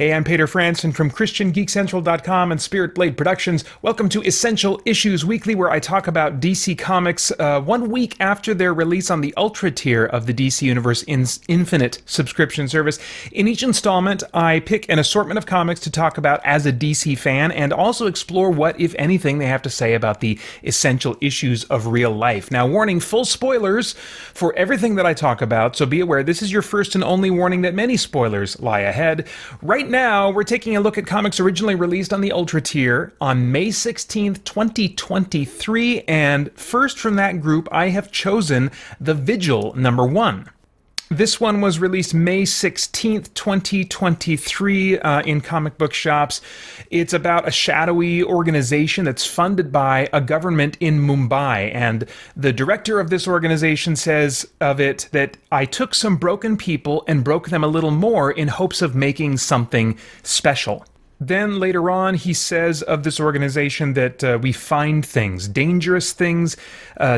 Hey, I'm Peter Franson from christiangeekcentral.com and Spirit Blade Productions. Welcome to Essential Issues Weekly, where I talk about DC Comics 1 week after their release on the Ultra tier of the DC Universe Infinite subscription service. In each installment, I pick an assortment of comics to talk about as a DC fan and also explore what, if anything, they have to say about the essential issues of real life. Now, warning, full spoilers for everything that I talk about, so be aware this is your first and only warning that many spoilers lie ahead. Right now, we're taking a look at comics originally released on the Ultra tier on May 16th, 2023, and first from that group, I have chosen The Vigil #1. This one was released May 16th, 2023 in comic book shops. It's about a shadowy organization that's funded by a government in Mumbai, and the director of this organization says of it that I took some broken people and broke them a little more in hopes of making something special. Then later on, he says of this organization that we find things, dangerous things,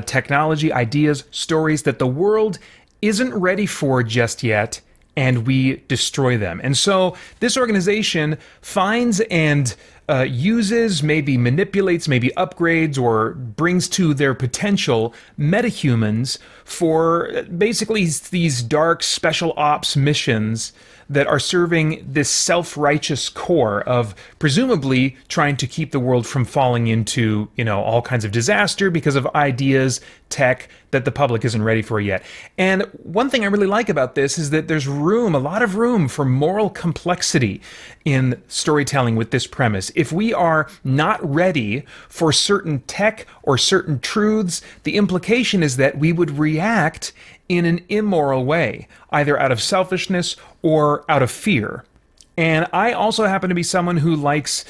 technology, ideas, stories that the world isn't ready for just yet, and we destroy them. And so this organization finds and uses, maybe manipulates, maybe upgrades, or brings to their potential metahumans for basically these dark special ops missions that are serving this self-righteous core of presumably trying to keep the world from falling into, all kinds of disaster because of ideas, tech that the public isn't ready for yet. And one thing I really like about this is that there's room, a lot of room for moral complexity in storytelling with this premise. If we are not ready for certain tech or certain truths, the implication is that we would react in an immoral way, either out of selfishness or out of fear. And I also happen to be someone who likes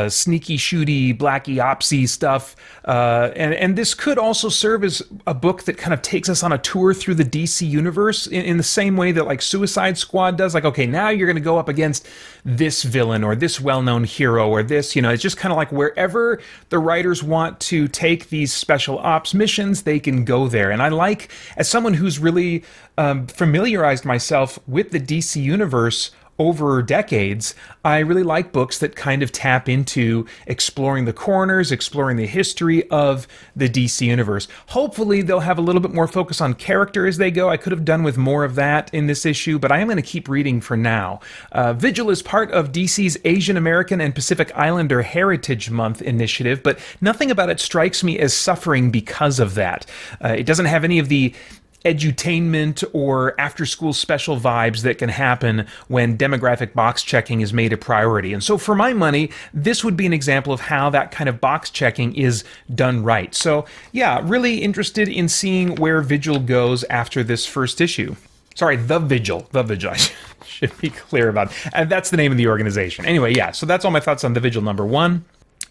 sneaky, shooty, blacky, opsy stuff. And this could also serve as a book that kind of takes us on a tour through the DC universe in the same way that like Suicide Squad does. Like, okay, now you're going to go up against this villain or this well-known hero or this, it's just kind of like wherever the writers want to take these special ops missions, they can go there. And I like, as someone who's really familiarized myself with the DC universe over decades, I really like books that kind of tap into exploring the corners, exploring the history of the DC universe. Hopefully, they'll have a little bit more focus on character as they go. I could have done with more of that in this issue, but I am going to keep reading for now. Vigil is part of DC's Asian American and Pacific Islander Heritage Month initiative, but nothing about it strikes me as suffering because of that. It doesn't have any of the edutainment or after-school special vibes that can happen when demographic box checking is made a priority. And so for my money, this would be an example of how that kind of box checking is done right. So yeah, really interested in seeing where Vigil goes after this first issue. Sorry, The Vigil. I should be clear about it. And that's the name of the organization. Anyway, yeah, so that's all my thoughts on The Vigil #1.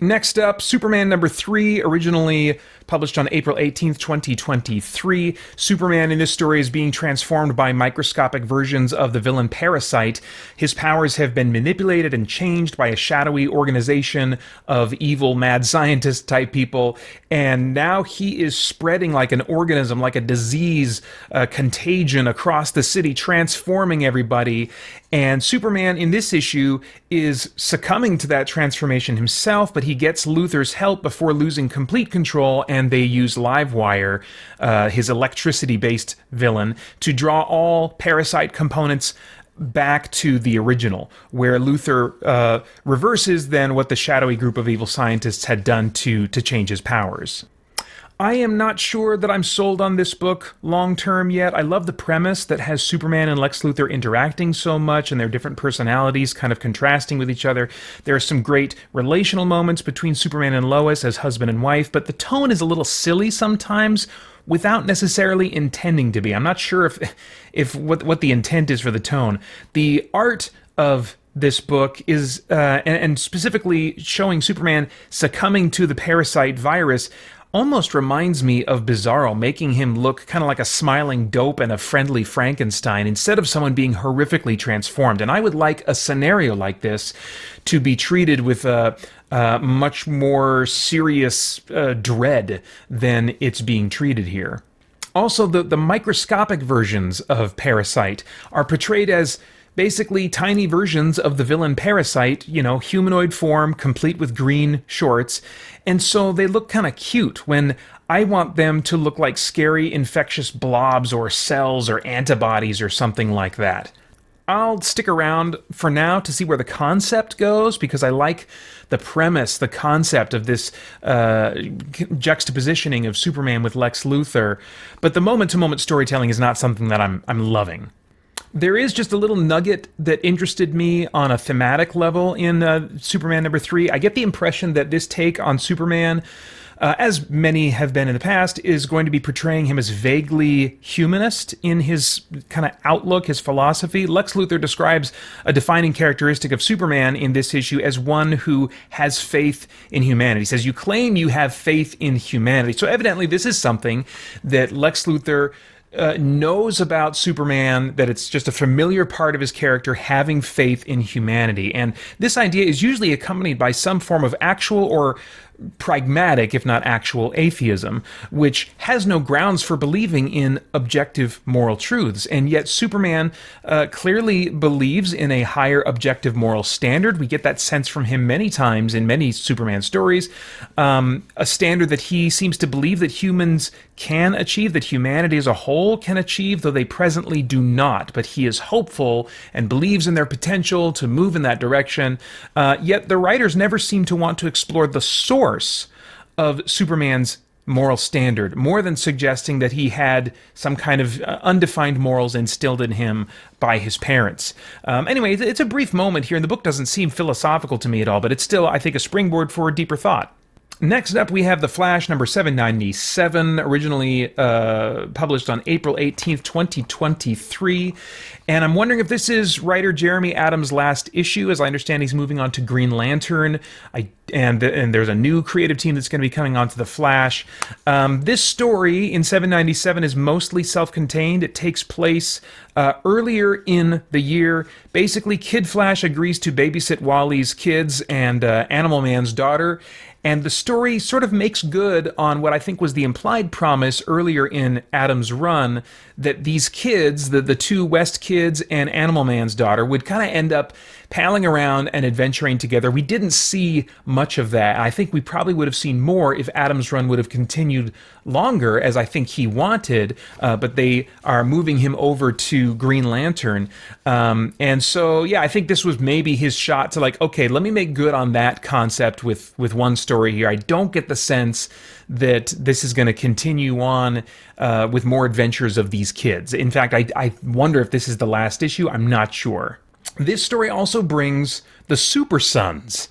Next up, Superman #3, originally published on April 18th, 2023. Superman in this story is being transformed by microscopic versions of the villain Parasite. His powers have been manipulated and changed by a shadowy organization of evil, mad scientist type people, and now he is spreading like an organism, like a disease, contagion across the city, transforming everybody. And Superman in this issue is succumbing to that transformation himself, but he gets Luthor's help before losing complete control, and they use Livewire, his electricity-based villain, to draw all Parasite components back to the original, where Luthor reverses then what the shadowy group of evil scientists had done to change his powers. I am not sure that I'm sold on this book long-term yet. I love the premise that has Superman and Lex Luthor interacting so much and their different personalities kind of contrasting with each other. There are some great relational moments between Superman and Lois as husband and wife, but the tone is a little silly sometimes without necessarily intending to be. I'm not sure if what the intent is for the tone. The art of this book is, and specifically showing Superman succumbing to the parasite virus, almost reminds me of Bizarro, making him look kind of like a smiling dope and a friendly Frankenstein instead of someone being horrifically transformed. And I would like a scenario like this to be treated with a much more serious dread than it's being treated here. Also, the microscopic versions of Parasite are portrayed as basically tiny versions of the villain Parasite, humanoid form, complete with green shorts. And so they look kind of cute when I want them to look like scary infectious blobs or cells or antibodies or something like that. I'll stick around for now to see where the concept goes, because I like the premise, the concept of this juxtapositioning of Superman with Lex Luthor. But the moment-to-moment storytelling is not something that I'm loving. There is just a little nugget that interested me on a thematic level in Superman #3. I get the impression that this take on Superman, as many have been in the past, is going to be portraying him as vaguely humanist in his kind of outlook, his philosophy. Lex Luthor describes a defining characteristic of Superman in this issue as one who has faith in humanity. He says, "You claim you have faith in humanity." So evidently this is something that Lex Luthor knows about Superman, that it's just a familiar part of his character, having faith in humanity. And this idea is usually accompanied by some form of actual or pragmatic, if not actual, atheism, which has no grounds for believing in objective moral truths. And yet Superman clearly believes in a higher objective moral standard. We get that sense from him many times in many Superman stories, a standard that he seems to believe that humans can achieve, that humanity as a whole can achieve, though they presently do not. But he is hopeful and believes in their potential to move in that direction. Yet the writers never seem to want to explore the source of Superman's moral standard, more than suggesting that he had some kind of undefined morals instilled in him by his parents. Anyway, it's a brief moment here, and the book doesn't seem philosophical to me at all, but it's still, I think, a springboard for deeper thought. Next up, we have The Flash, number 797, originally published on April 18th, 2023. And I'm wondering if this is writer Jeremy Adams' last issue. As I understand, he's moving on to Green Lantern. And there's a new creative team that's going to be coming on to The Flash. This story in 797 is mostly self-contained. It takes place earlier in the year. Basically, Kid Flash agrees to babysit Wally's kids and Animal Man's daughter. And the story sort of makes good on what I think was the implied promise earlier in Adam's run, that these kids, the two West kids and Animal Man's daughter, would kind of end up palling around and adventuring together. We didn't see much of that. I think we probably would have seen more if Adam's run would have continued longer, as I think he wanted, but they are moving him over to Green Lantern. And so, yeah, I think this was maybe his shot to okay, let me make good on that concept with one story here. I don't get the sense that this is going to continue on with more adventures of these kids. In fact, I wonder if this is the last issue. I'm not sure. This story also brings the Super Sons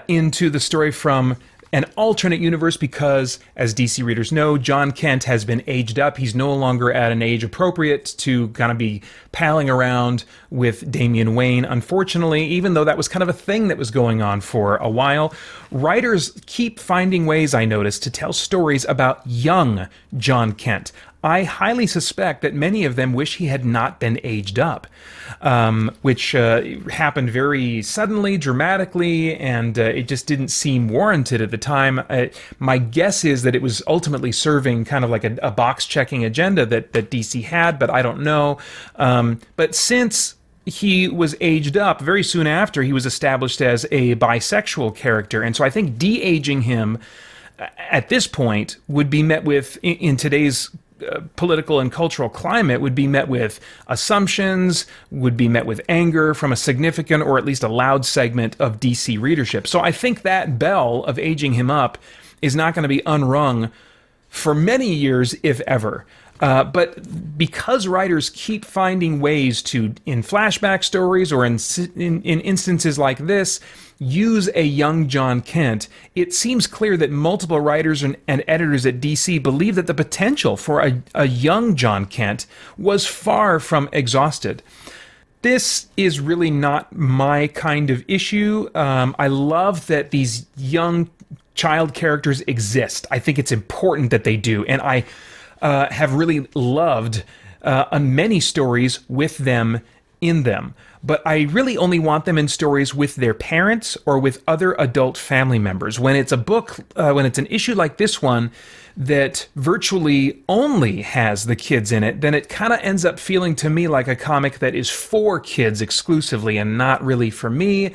into the story from an alternate universe because, as DC readers know, John Kent has been aged up. He's no longer at an age appropriate to kind of be palling around with Damian Wayne. Unfortunately, even though that was kind of a thing that was going on for a while, writers keep finding ways, I noticed, to tell stories about young John Kent. I highly suspect that many of them wish he had not been aged up, which happened very suddenly, dramatically, and it just didn't seem warranted at the time. My guess is that it was ultimately serving kind of like a box-checking agenda that DC had, but I don't know. But since he was aged up, very soon after, he was established as a bisexual character, and so I think de-aging him at this point would be met with, in today's political and cultural climate, would be met with assumptions, would be met with anger from a significant or at least a loud segment of DC readership. So I think that bell of aging him up is not going to be unrung for many years, if ever. But because writers keep finding ways to, in flashback stories or in instances like this, use a young John Kent, it seems clear that multiple writers and editors at DC believe that the potential for a young John Kent was far from exhausted. This is really not my kind of issue. I love that these young child characters exist. I think it's important that they do, and I have really loved many stories with them in them. but I really only want them in stories with their parents or with other adult family members. When it's a book, when it's an issue like this one that virtually only has the kids in it, then it kind of ends up feeling to me like a comic that is for kids exclusively and not really for me.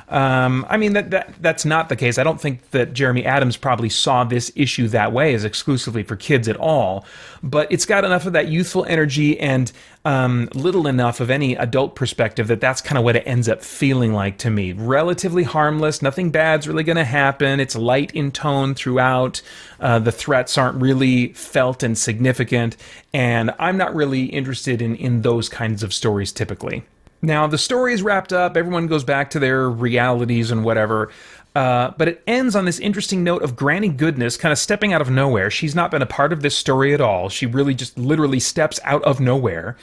I mean, that's not the case. I don't think that Jeremy Adams probably saw this issue that way, as exclusively for kids at all. But it's got enough of that youthful energy and little enough of any adult perspective that that's kind of what it ends up feeling like to me. Relatively harmless. Nothing bad's really going to happen. It's light in tone throughout. The threats aren't really felt and significant. And I'm not really interested in those kinds of stories typically. Now, the story is wrapped up, everyone goes back to their realities and whatever, but it ends on this interesting note of Granny Goodness kind of stepping out of nowhere. She's not been a part of this story at all. She really just literally steps out of nowhere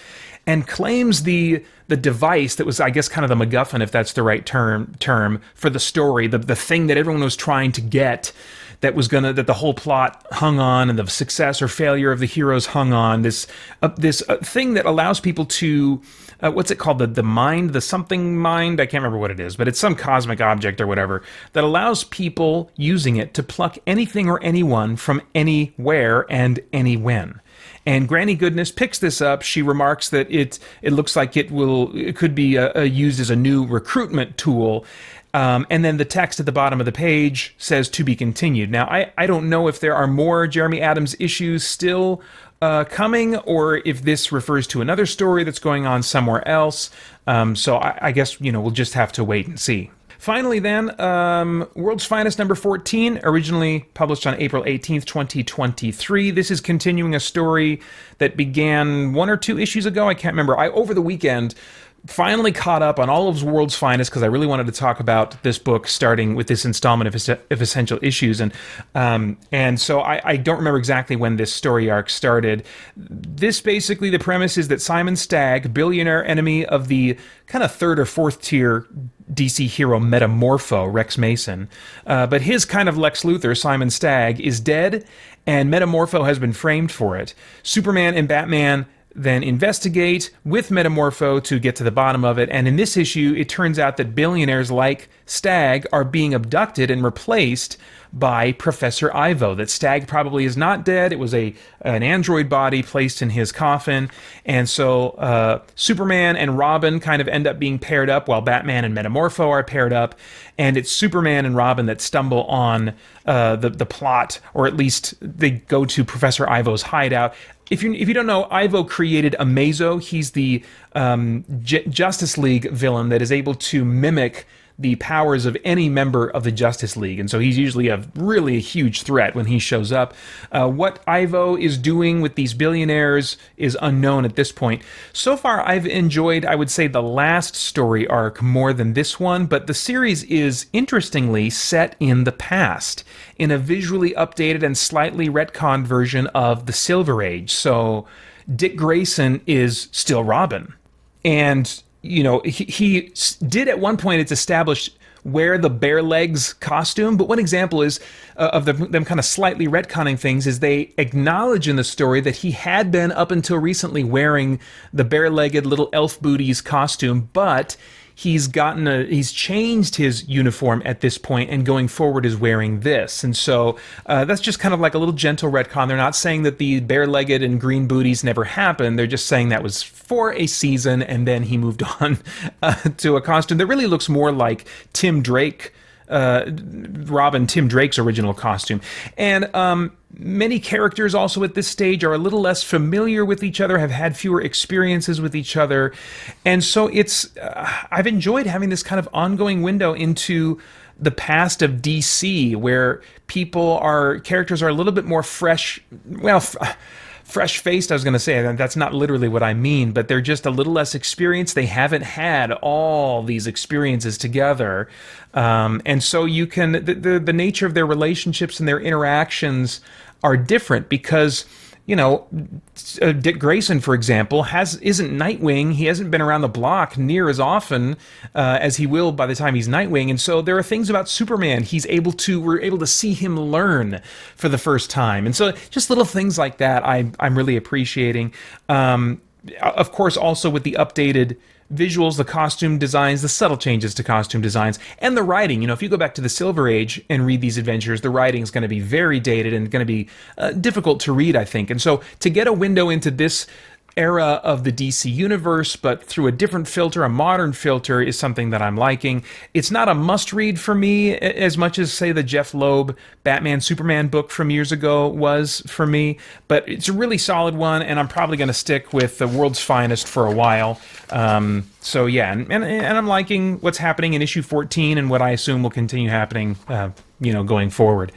and claims the device that was, I guess, kind of the MacGuffin, if that's the right term for the story, the thing that everyone was trying to get, that the whole plot hung on, and the success or failure of the heroes hung on, this thing that allows people to, what's it called, the mind, the something mind, I can't remember what it is, but it's some cosmic object or whatever, that allows people using it to pluck anything or anyone from anywhere and anywhen. And Granny Goodness picks this up. She remarks that it looks like it could be used as a new recruitment tool. And then the text at the bottom of the page says to be continued. Now, I don't know if there are more Jeremy Adams issues still coming, or if this refers to another story that's going on somewhere else. So I guess, we'll just have to wait and see. Finally then, World's Finest number 14, originally published on April 18th, 2023. This is continuing a story that began 1 or 2 issues ago. I can't remember. over the weekend finally caught up on all of World's Finest because I really wanted to talk about this book starting with this installment of Essential Issues. And so I don't remember exactly when this story arc started. This basically, the premise is that Simon Stagg, billionaire enemy of the kind of 3rd or 4th tier DC hero Metamorpho, Rex Mason, but his kind of Lex Luthor, Simon Stagg, is dead, and Metamorpho has been framed for it. Superman and Batman then investigate with Metamorpho to get to the bottom of it, and in this issue, it turns out that billionaires like Stagg are being abducted and replaced by Professor Ivo, that Stagg probably is not dead. It was an android body placed in his coffin, and so Superman and Robin kind of end up being paired up while Batman and Metamorpho are paired up, and it's Superman and Robin that stumble on the plot, or at least they go to Professor Ivo's hideout. If you don't know, Ivo created Amazo. He's the Justice League villain that is able to mimic the powers of any member of the Justice League. And so he's usually a really huge threat when he shows up. What Ivo is doing with these billionaires is unknown at this point. So far, I've enjoyed, I would say, the last story arc more than this one, but the series is interestingly set in the past, in a visually updated and slightly retconned version of the Silver Age. So Dick Grayson is still Robin. And he did at one point, it's established, wear the bare legs costume, but one example is of them kind of slightly retconning things is they acknowledge in the story that he had been up until recently wearing the bare-legged little elf booties costume, but he's changed his uniform at this point, and going forward is wearing this. And so that's just kind of like a little gentle retcon. They're not saying that the bare-legged and green booties never happened. They're just saying that was for a season, and then he moved on to a costume that really looks more like Tim Drake's original costume. And many characters also at this stage are a little less familiar with each other, have had fewer experiences with each other. And so I've enjoyed having this kind of ongoing window into the past of DC, where characters are a little bit more fresh-faced, I was going to say. That's not literally what I mean, but they're just a little less experienced. They haven't had all these experiences together. And so the nature of their relationships and their interactions are different because, Dick Grayson, for example, isn't Nightwing. He hasn't been around the block near as often as he will by the time he's Nightwing. And so there are things about Superman we're able to see him learn for the first time. And so just little things like that I'm really appreciating. Of course, also with the updated visuals, the costume designs, the subtle changes to costume designs, and the writing. If you go back to the Silver Age and read these adventures, the writing is going to be very dated and going to be difficult to read, I think. And so to get a window into this era of the DC universe, but through a different filter, a modern filter, is something that I'm liking. It's not a must-read for me as much as, say, the Jeff Loeb Batman Superman book from years ago was for me, but it's a really solid one, and I'm probably going to stick with The World's Finest for a while. So yeah, and I'm liking what's happening in issue 14 and what I assume will continue happening going forward.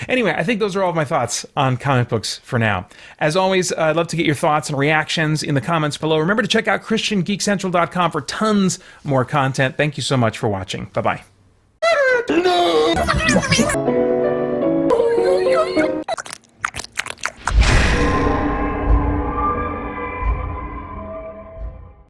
Anyway, I think those are all of my thoughts on comic books for now. As always, I'd love to get your thoughts and reactions in the comments below. Remember to check out christiangeekcentral.com for tons more content. Thank you so much for watching. Bye-bye.